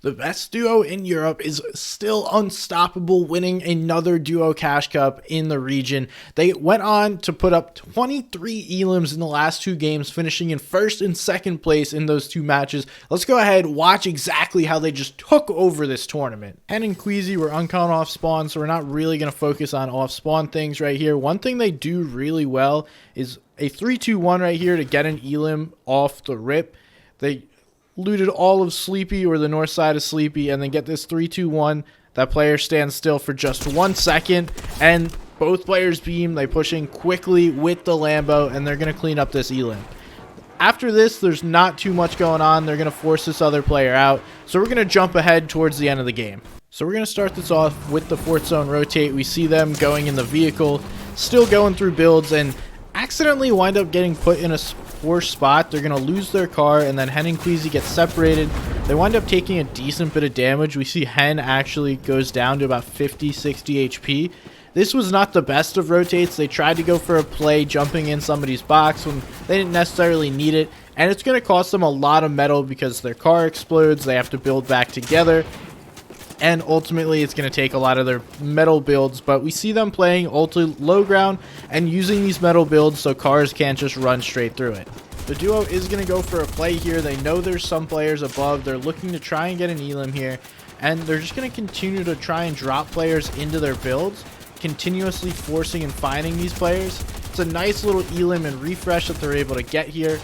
The best duo in Europe is still unstoppable, winning another duo cash cup in the region. They went on to put up 23 elims in the last two games, finishing in first and second place in those two matches. Let's go ahead and watch exactly how they just took over this tournament. Hen and Queasy were uncount off spawn, so we're not really going to focus on off spawn things right here. One thing they do really well is a 3-2-1 right here to get an elim off the rip. They looted all of Sleepy, or the north side of Sleepy, and then get this 3-2-1. That player stands still for just 1 second, and both players beam. They push in quickly with the Lambo, and they're going to clean up this elim. After this, there's not too much going on. They're going to force this other player out, so we're going to jump ahead towards the end of the game. So we're going to start this off with the fourth zone rotate. We see them going in the vehicle, still going through builds, and accidentally wind up getting put in a poor spot. They're going to lose their car, and then Hen and Queasy get separated. They wind up taking a decent bit of damage. We see Hen actually goes down to about 50-60 HP. This was not the best of rotates. They tried to go for a play jumping in somebody's box when they didn't necessarily need it, and it's going to cost them a lot of metal because their car explodes. They have to build back together, and ultimately it's going to take a lot of their metal builds. But we see them playing ultra low ground and using these metal builds so cars can't just run straight through it. The duo is going to go for a play here. They know there's some players above. They're looking to try and get an elim here, and they're just going to continue to try and drop players into their builds, continuously forcing and finding these players. It's a nice little elim and refresh that they're able to get here,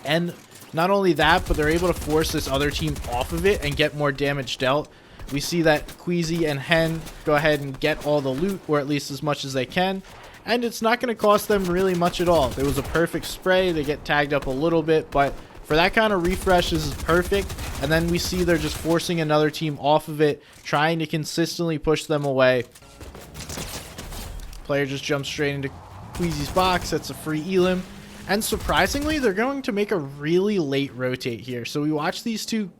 and not only that, but they're able to force this other team off of it and get more damage dealt. We see that Queasy and Hen go ahead and get all the loot, or at least as much as they can, and it's not going to cost them really much at all. It was a perfect spray. They get tagged up a little bit, but for that kind of refresh, this is perfect. And then we see they're just forcing another team off of it, trying to consistently push them away. Player just jumps straight into Queasy's box. That's a free elim. And surprisingly, they're going to make a really late rotate here. So we watch these two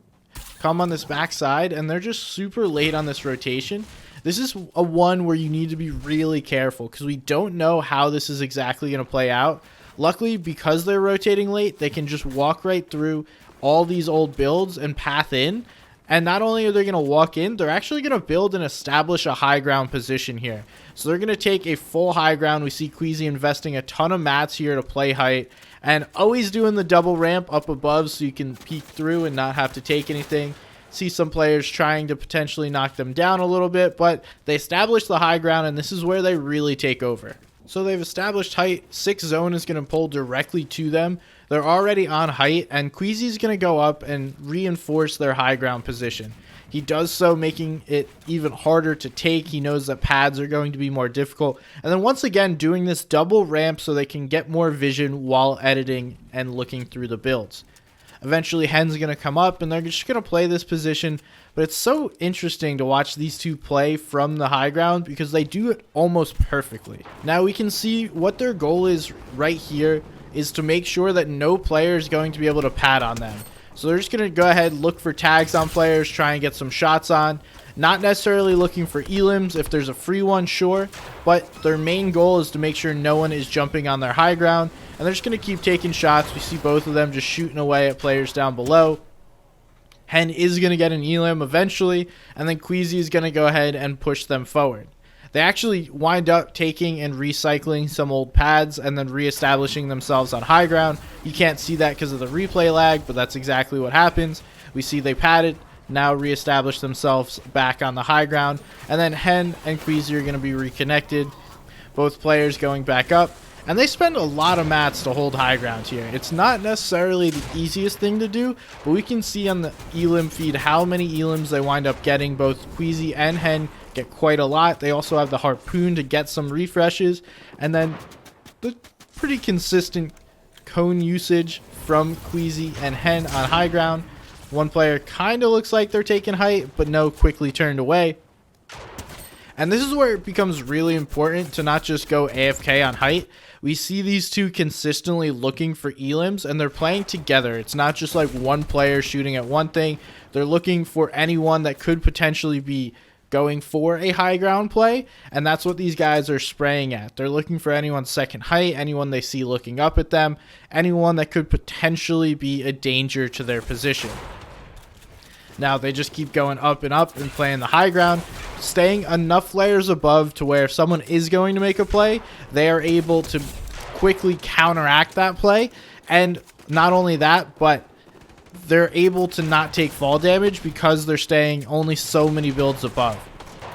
come on this backside, and they're just super late on this rotation. This is a one where you need to be really careful because we don't know how this is exactly going to play out. Luckily, because they're rotating late, they can just walk right through all these old builds and path in. And not only are they going to walk in, they're actually going to build and establish a high ground position here. So they're going to take a full high ground. We see Queasy investing a ton of mats here to play height, and always doing the double ramp up above so you can peek through and not have to take anything. See some players trying to potentially knock them down a little bit, but they establish the high ground, and this is where they really take over. So they've established height. 6th zone is going to pull directly to them. They're already on height, and Queasy's going to go up and reinforce their high ground position. He does so, making it even harder to take. He knows that pads are going to be more difficult. And then once again, doing this double ramp so they can get more vision while editing and looking through the builds. Eventually, Hen's going to come up, and they're just going to play this position. But it's so interesting to watch these two play from the high ground because they do it almost perfectly. Now we can see what their goal is right here is to make sure that no player is going to be able to pad on them. So they're just going to go ahead, look for tags on players, try and get some shots on. Not necessarily looking for elims. If there's a free one, sure. But their main goal is to make sure no one is jumping on their high ground. And they're just going to keep taking shots. We see both of them just shooting away at players down below. Hen is going to get an elim eventually. And then Queasy is going to go ahead and push them forward. They actually wind up taking and recycling some old pads and then reestablishing themselves on high ground. You can't see that because of the replay lag, but that's exactly what happens. We see they padded, now reestablish themselves back on the high ground. And then Hen and Queasy are going to be reconnected. Both players going back up. And they spend a lot of mats to hold high ground here. It's not necessarily the easiest thing to do, but we can see on the elim feed how many elims they wind up getting. Both Queasy and Hen get quite a lot. They also have the harpoon to get some refreshes, and then the pretty consistent cone usage from Queasy and Hen on high ground. One player kind of looks like they're taking height, but no, quickly turned away. And this is where it becomes really important to not just go AFK on height. We see these two consistently looking for elims, and they're playing together. It's not just like one player shooting at one thing. They're looking for anyone that could potentially be going for a high ground play, and that's what these guys are spraying at. They're looking for anyone's second height, anyone they see looking up at them, anyone that could potentially be a danger to their position. Now they just keep going up and up and playing the high ground, staying enough layers above to where if someone is going to make a play, they are able to quickly counteract that play. And not only that, but they're able to not take fall damage because they're staying only so many builds above.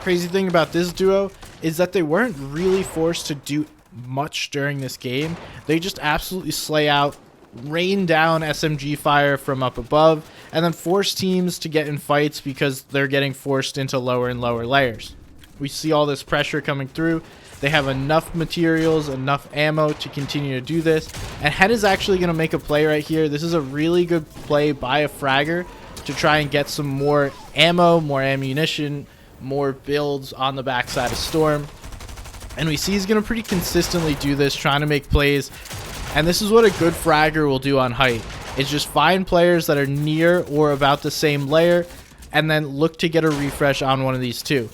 Crazy thing about this duo is that they weren't really forced to do much during this game. They just absolutely slay out, rain down SMG fire from up above, and then force teams to get in fights because they're getting forced into lower and lower layers. We see all this pressure coming through. They have enough materials, enough ammo to continue to do this. And Hen is actually going to make a play right here. This is a really good play by a fragger to try and get some more ammo, more ammunition, more builds on the backside of Storm. And we see he's going to pretty consistently do this, trying to make plays. And this is what a good fragger will do on height. Is just find players that are near or about the same layer and then look to get a refresh on one of these two.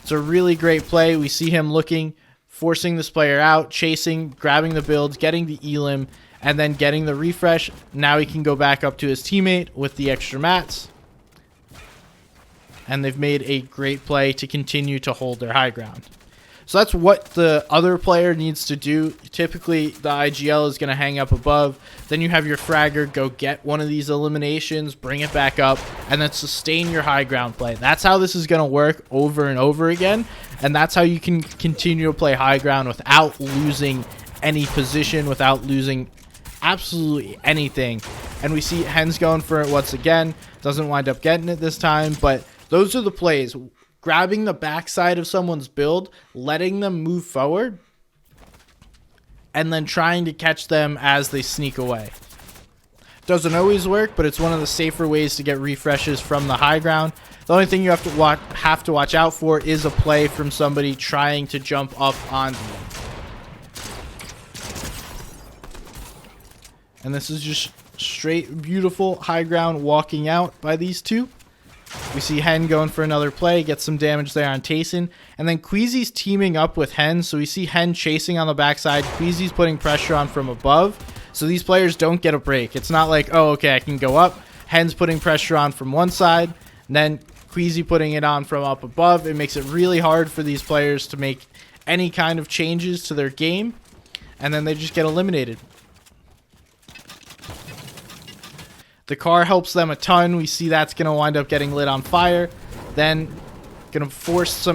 It's a really great play. We see him looking, forcing this player out, chasing, grabbing the builds, getting the elim, and then getting the refresh. Now he can go back up to his teammate with the extra mats. And they've made a great play to continue to hold their high ground. So that's what the other player needs to do. Typically, the IGL is going to hang up above. Then you have your fragger go get one of these eliminations, bring it back up, and then sustain your high ground play. That's how this is going to work over and over again. And that's how you can continue to play high ground without losing any position, without losing absolutely anything. And we see Hen's going for it once again. Doesn't wind up getting it this time, but those are the plays. Grabbing the backside of someone's build, letting them move forward, and then trying to catch them as they sneak away. Doesn't always work, but it's one of the safer ways to get refreshes from the high ground. The only thing you have to watch out for is a play from somebody trying to jump up onto them. And this is just straight, beautiful high ground walking out by these two. We see Hen going for another play, gets some damage there on Tayson, and then Queasy's teaming up with Hen, so we see Hen chasing on the backside, Queasy's putting pressure on from above, so these players don't get a break. It's not like, oh, okay, I can go up. Hen's putting pressure on from one side, and then Queasy putting it on from up above. It makes it really hard for these players to make any kind of changes to their game, and then they just get eliminated. The car helps them a ton. We see that's going to wind up getting lit on fire. Then going to force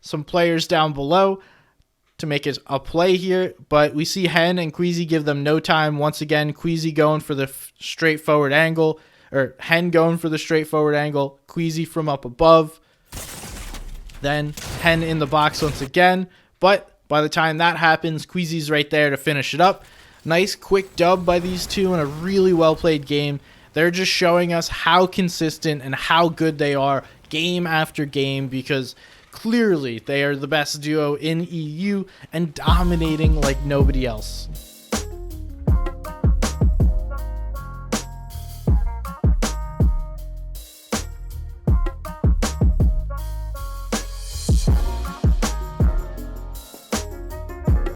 some players down below to make it a play here. But we see Hen and Queasy give them no time. Once again, Queasy going for the straightforward angle. Or Hen going for the straightforward angle. Queasy from up above. Then Hen in the box once again. But by the time that happens, Queasy's right there to finish it up. Nice quick dub by these two in a really well played game. They're just showing us how consistent and how good they are game after game, because clearly they are the best duo in EU and dominating like nobody else.